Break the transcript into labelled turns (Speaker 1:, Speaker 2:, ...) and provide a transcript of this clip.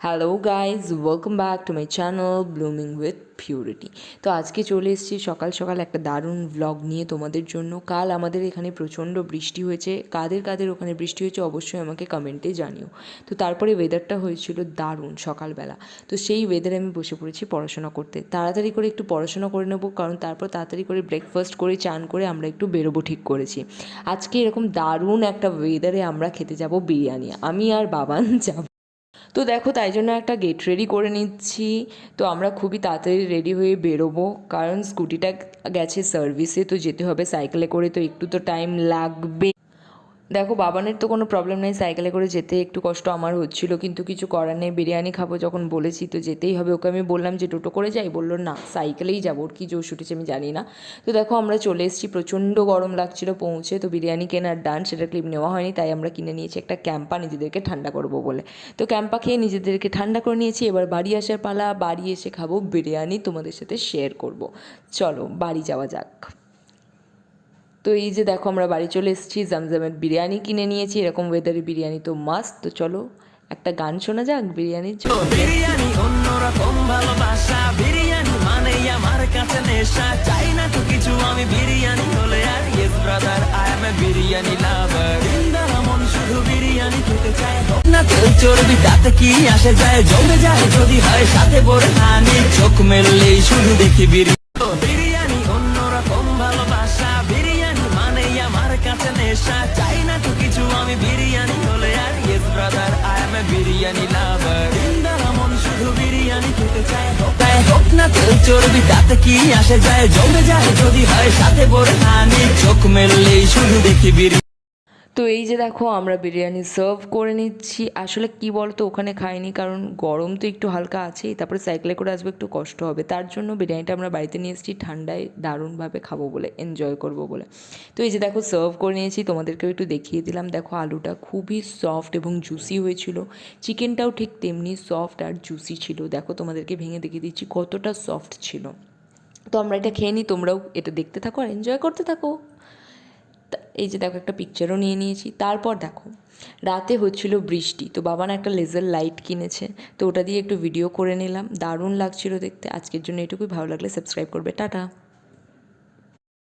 Speaker 1: Hello guys, welcome back to my channel blooming with purity. তো আজকে চলে এসেছি সকাল সকাল একটা দারুণ ভ্লগ নিয়ে তোমাদের জন্য। কাল আমাদের এখানে প্রচণ্ড বৃষ্টি হয়েছে। কাদের কাদের ওখানে বৃষ্টি হয়েছে অবশ্যই আমাকে কমেন্টে জানিও। তো তারপরে ওয়েদারটা হয়েছিল দারুণ সকালবেলা। তো সেই ওয়েদারে আমি বসে পড়েছি পড়াশোনা করতে। তাড়াতাড়ি করে একটু পড়াশোনা করে নেবো, কারণ তারপর তাড়াতাড়ি করে ব্রেকফাস্ট করে চান করে আমরা একটু বেরোবো ঠিক করেছি। আজকে এরকম দারুণ একটা ওয়েদারে আমরা খেতে যাব বিরিয়ানি। আমি আর বাবান যাব। তো দেখো, তাই জন্য একটা গেট রেডি করে নিচ্ছি। তো আমরা খুবই তাড়াতাড়ি রেডি হয়ে বেরোবো, কারণ স্কুটিটা গেছে সার্ভিসে, তো যেতে হবে সাইকেলে করে, তো একটু তো টাইম লাগবে। দেখো, বাবানের তো কোনো প্রবলেম নেই, সাইকেলে করে যেতে একটু কষ্ট আমার হচ্ছিল, কিন্তু কিছু করার নেই। বিরিয়ানি খাবো যখন বলেছি তো যেতেই হবে। ওকে আমি বললাম যে টোটো করে যাই, বললো না সাইকেলেই যাবো। ওর কী জোশ উঠেছে আমি জানি না। তো দেখো, আমরা চলে এসেছি, প্রচণ্ড গরম লাগছিল পৌঁছে। তো বিরিয়ানি কেনার ডান, সেটা ক্লিপ নেওয়া হয়নি, তাই আমরা কিনে নিয়েছি একটা ক্যাম্পা নিজেদেরকে ঠান্ডা করবো বলে। তো ক্যাম্পা খেয়ে নিজেদেরকে ঠান্ডা করে নিয়েছি। এবার বাড়ি আসার পালা। বাড়ি এসে খাবো বিরিয়ানি, তোমাদের সাথে শেয়ার করব। চলো বাড়ি যাওয়া যাক। তো এই যে দেখো, আমরা বাড়ি চলে এসেছি, জমজমের বিরিয়ানি কিনে নিয়েছি। এরকম ওয়েদারে বিরিয়ানি তো মাস্ট। তো চলো একটা গান শোনা যাক বিরিয়ানির জন্য।
Speaker 2: বিরিয়ানি অন্যরকম ভালোবাসা, বিরিয়ানি মানে আমার কাছে নেশা। চাই না তো কিছু আমি বিরিয়ানি হলে আর, yes brother I M A biryani লাভার। দিনদারা মন শুধু বিরিয়ানি খেতে চায়, না তেল চর্বি তাতে কি আসে যায়। জমে যায় যদি হয় সাথে বড় হানি, চোখ মেললেই শুধু দেখি বিরিয়ানি অন্যরকম ভালোবাসা, বিরিয়ানি মানে আমার কাছে নেশা। চাই না তো কিছু আমি বিরিয়ানি হলে আর, yes brother I M A biryani লাভার। দিনদারা মন শুধু বিরিয়ানি খেতে চায়, হোক না তেল চর্বি তাতে কি আসে যায়। জমে যায় যদি হয় সাথে বড় হানি, চোখ মেললেই শুধু দেখি বিরিয়ানি।
Speaker 1: তো এই যে দেখো, আমরা বিরিয়ানি সার্ভ করে নিচ্ছি। আসলে কি বলতো, ওখানে খাইনি, কারণ গরম তো একটু হালকা আছেই, তারপরে সাইকেলে করে আসবো, একটু কষ্ট হবে। তার জন্য বিরিয়ানিটা আমরা বাড়িতে নিয়ে এসেছি, ঠান্ডায় দারুণভাবে খাবো বলে, এনজয় করবো বলে। তো এই যে দেখো, সার্ভ করে নিয়েছি, তোমাদেরকেও একটু দেখিয়ে দিলাম। দেখো, আলুটা খুবই সফট এবং জুসি হয়েছিল। চিকেনটাও ঠিক তেমনি সফট আর জুসি ছিল। দেখো, তোমাদেরকে ভেঙে দেখিয়ে দিচ্ছি কতটা সফট ছিল। তো আমরা এটা খেয়ে নিই, তোমরাও এটা দেখতে থাকো আর এনজয় করতে থাকো। এই যে দেখো, একটা পিকচারও নিয়ে নিয়েছি। তারপর দেখো, রাতে হচ্ছিল বৃষ্টি, তো বাবা না একটা লেজার লাইট কিনেছে, তো ওটা দিয়ে একটু ভিডিও করে নিলাম। দারুণ লাগছিল দেখতে। আজকের জন্য এটুকুই, ভালো লাগলে সাবস্ক্রাইব করবে। টাটা।